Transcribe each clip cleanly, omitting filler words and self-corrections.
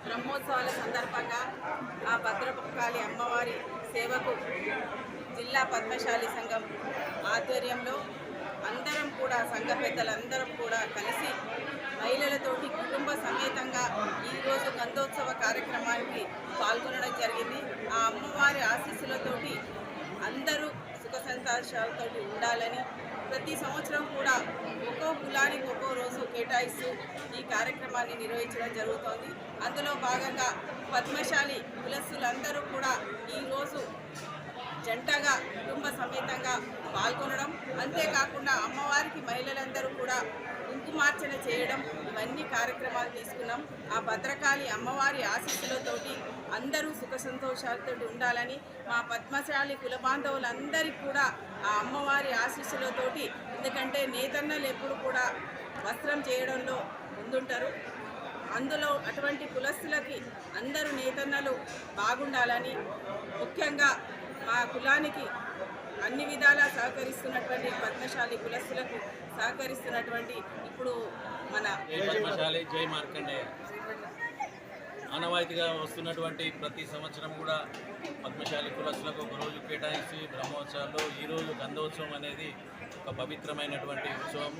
బ్రహ్మోత్సవాల సందర్భంగా ఆ భద్రకాళి అమ్మవారి సేవకు జిల్లా పద్మశాలి సంఘం ఆధ్వర్యంలో అందరం కూడా సంఘ పెద్దలందరం కూడా కలిసి మహిళలతోటి కుటుంబ సమేతంగా ఈరోజు గంధోత్సవ కార్యక్రమానికి పాల్గొనడం జరిగింది. ఆ అమ్మవారి ఆశీస్సులతోటి అందరూ సుఖ సంతోషాలతో ఉండాలని ప్రతి సంవత్సరం కూడా ఒక్కో కులానికి ఒక్కో రోజు కేటాయిస్తూ ఈ కార్యక్రమాన్ని నిర్వహించడం జరుగుతోంది. అందులో భాగంగా పద్మశాలి కులస్తులందరూ కూడా ఈరోజు జంటగా కుటుంబ సమేతంగా పాల్గొనడం, అంతేకాకుండా అమ్మవారికి మహిళలందరూ కూడా కుంకుమార్చన చేయడం, ఇవన్నీ కార్యక్రమాలు తీసుకున్నాం. ఆ భద్రకాళి అమ్మవారి ఆశీస్సులతోటి అందరూ సుఖ సంతోషాలతో ఉండాలని మా పద్మశాలి కుల బాంధవులందరికీ కూడా ఆ అమ్మవారి ఆశీస్సులతోటి, ఎందుకంటే నేతన్నలు ఎప్పుడు కూడా వస్త్రం చేయడంలో ముందుంటారు, అందులో అటువంటి కులస్తులకి అందరూ నేతన్నలు బాగుండాలని, ముఖ్యంగా మా కులానికి అన్ని విధాలా సహకరిస్తున్నటువంటి పద్మశాలి కులస్తులకు సహకరిస్తున్నటువంటి ఇప్పుడు మన పద్మశాలి జై మార్కండేయ ఆనవాయితీగా వస్తున్నటువంటి ప్రతి సంవత్సరం కూడా పద్మశాలి కులస్తులకు ఒక రోజు కేటాయించి బ్రహ్మోత్సవాల్లో ఈరోజు గంధోత్సవం అనేది ఒక పవిత్రమైనటువంటి ఉత్సవం.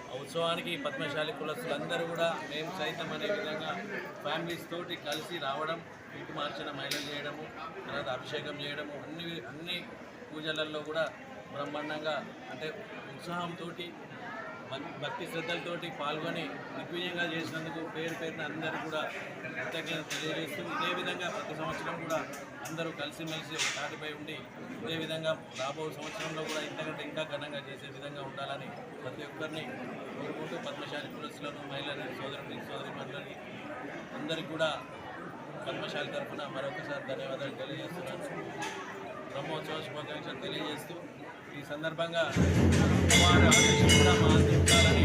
ఆ ఉత్సవానికి పద్మశాలి కులస్తులందరూ కూడా మేము సైతం అనే విధంగా ఫ్యామిలీస్ తోటి కలిసి రావడం, కుంకుమార్చన మహిళలు చేయడము, తర్వాత అభిషేకం చేయడము, అన్ని పూజలలో కూడా బ్రహ్మాండంగా అంటే ఉత్సాహంతో భక్తి శ్రద్ధలతోటి పాల్గొని దిగ్విజయంగా చేసినందుకు పేరున అందరూ కూడా కృతజ్ఞత తెలియజేస్తూ, ఇదే విధంగా ప్రతి సంవత్సరం కూడా అందరూ కలిసిమెలిసి ఒక తాటిపై ఉండి ఇదే విధంగా రాబో సంవత్సరంలో కూడా ఇంతకంటే ఇంకా ఘనంగా చేసే విధంగా ఉండాలని ప్రతి ఒక్కరిని కోరుకుంటూ పద్మశాలి కులస్తులను మహిళలని సోదరిమణులని అందరికీ కూడా పద్మశాలి తరఫున మరొకసారి ధన్యవాదాలు తెలియజేస్తున్నాను. బ్రహ్మోత్సవ శుభాకాంక్షలు తెలియజేస్తూ ఈ సందర్భంగా వారి ఆశీస్సులు కూడా మా అందించాలని